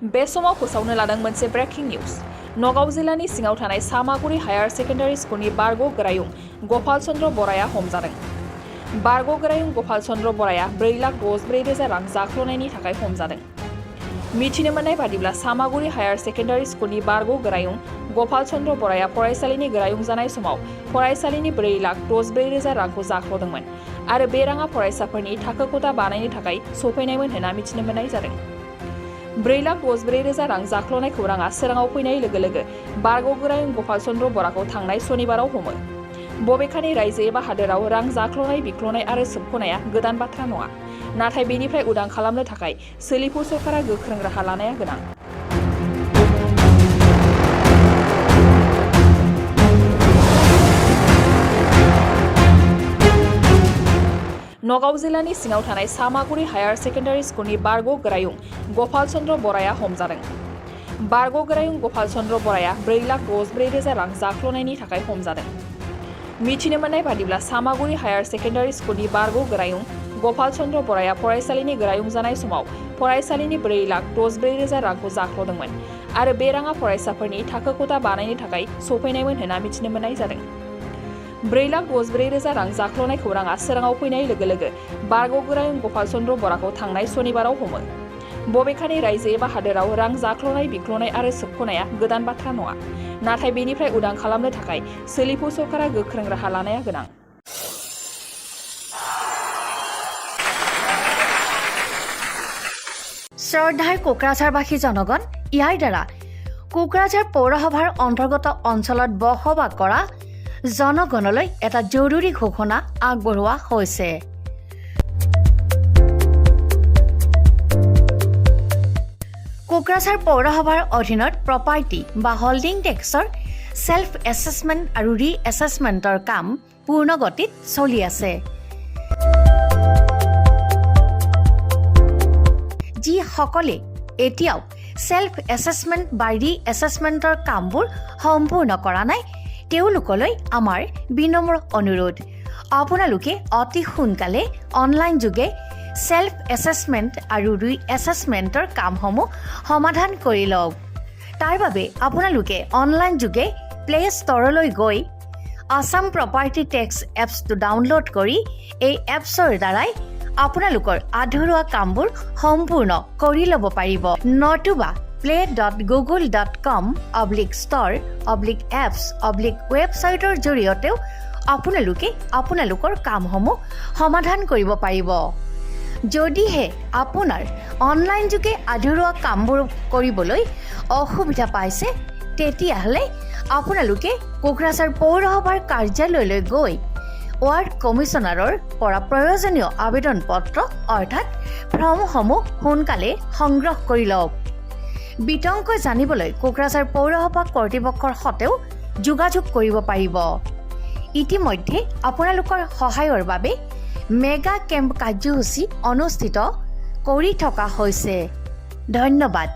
बे समाव फोसावनो लादों मोनसे ब्रेकिं निउज। नगाव जिल्लानि सिङाव थानाय सामागुरि हायार सेकेन्डारि स्कुलनि बारग' गोरायुं गपाल चन्द्र बराया हमजादों। बारग' गोरायुं गपाल चन्द्र बराया 4,64,000 रां जाख्ल'नायनि थाखाय हमजादों। मिथिनो मोननाय बादिब्ला सामागुरि हायार सेकेन्डारि स्कुलनि बारग' गोरायुं गपाल चन्द्र बराया फरायसालिनि गोरायुं जानाय समाव फरायसालिनि 4,64,000 रांखौ जाख्ल'दोंमोन आरो बे राङा फरायसाफोरनि थाखो खथा बानायनो थाखाय सफैनायमोन होनना मिथिनो मोननाय जादों। 4,64,000 रां जाख्ल'नाय खौराङा सोराङाव फैनाय लोगो लोगो बारग' गोरायुं गपाल चन्द्र बराखौ थांनाय सनिबाराव हमो। बबेखानि रायजो एबा हादोराव रां जाख्ल'नाय बिख्ल'नाय आरो सोबख'नाया गोदान बाथ्रा नङा, नाथाय बेनिफ्राय उदां खालामनो थाखाय सोलिफु सरकारा गोख्रों राहा लानाया गोनां। नगाव जिल्लानि सिङाव थानाय सामागुरि हायार सेकेन्डारि स्कुलनि बारग' गोरायुं गपाल चन्द्र बराया हमजादों। बारग' गोरायुं गपाल चन्द्र बराया 4,64,000 रां जाख्ल'नायनि थाखाय हमजादों। मिथिनो मोननाय बादिब्ला सामागुरि हायार सेकेन्डारि स्कुलनि बारग' गोरायुं गपाल चन्द्र बराया फरायसालिनि गोरायुं जानाय समाव फरायसालिनि 4,64,000 रांखौ जाख्ल'दोंमोन आरो बे राङा फरायसाफोरनि थाखो खथा बानायनो थाखाय सफैनायमोन होनना मिथिनो मोननाय जादों। 4,64,000 रां जाख्ल'नाय खौराङा सोराङाव फैनाय लोगो लोगो बारग' गोरायुं गपाल चन्द्र बराखौ थांनाय सनिबाराव हमो। बबेखानि रायजो एबा हादोराव रां जाख्ल'नाय बिख्ल'नाय आरो सोबख'नाया गोदान बाथ्रा नङा, नाथाय बेनिफ्राय उदां खालामनो थाखाय सोलिफु सरकारा गोख्रों राहा लानाया गोनां। শ্ৰদ্ধাৰ কোকৰাঝাৰবাসী জনগণ, ইয়াৰ দ্বাৰা কোকৰাঝাৰ পৌৰসভাৰ অন্তৰ্গত অঞ্চলত বসবাস কৰা জনগণলৈ এটা জৰুৰী ঘোষণা আগবঢ়োৱা হৈছে। কোকৰাঝাৰ পৌৰসভাৰ অধীনত প্ৰপাৰ্টি বা হোল্ডিং টেক্সৰ ছেল্ফ এছেছমেণ্ট আৰু ৰি এছেছমেণ্টৰ কাম পূৰ্ণ গতিত চলি আছে। যিসকলে এতিয়াও ছেল্ফ এছেছমেণ্ট বা ৰি এছেছমেণ্টৰ কামবোৰ সম্পূৰ্ণ কৰা নাই, তেওঁলোকলৈ আমাৰ বিনম্ৰ অনুৰোধ, আপোনালোকে অতি সোনকালে অনলাইন যোগে ছেল্ফ এছেছমেণ্ট আৰু ৰি এছেছমেণ্টৰ কামসমূহ সমাধান কৰি লওক। তাৰ বাবে আপোনালোকে অনলাইন যোগে প্লে ষ্ট'ৰলৈ গৈ আছাম প্ৰপাৰ্টি টেক্স এপছটো ডাউনলোড কৰি এই এপছৰ দ্বাৰাই আপোনালোকৰ আধৰুৱা কামবোৰ সম্পূৰ্ণ কৰি ল'ব পাৰিব। নতুবা play.google.com/store/apps/ৱেবছাইটৰ জৰিয়তেও আপোনালোকে আপোনালোকৰ কামসমূহ সমাধান কৰিব পাৰিব। যদিহে আপোনাৰ অনলাইন যোগে আধৰুৱা কামবোৰ কৰিবলৈ অসুবিধা পাইছে, তেতিয়াহ'লে আপোনালোকে কোকৰাঝাৰ পৌৰসভাৰ কাৰ্যালয়লৈ গৈ ৱাৰ্ড কমিছনাৰৰ পৰা প্ৰয়োজনীয় আবেদন পত্ৰ অৰ্থাৎ ফৰ্মসমূহ সোনকালে সংগ্ৰহ কৰি লওক। বিতংকৈ জানিবলৈ কোকৰাঝাৰ পৌৰসভা কৰ্তৃপক্ষৰ সৈতেও যোগাযোগ কৰিব পাৰিব। ইতিমধ্যে আপোনালোকৰ সহায়ৰ বাবে মেগা কেম্প কাৰ্যসূচী অনুষ্ঠিত কৰি থকা হৈছে। ধন্যবাদ।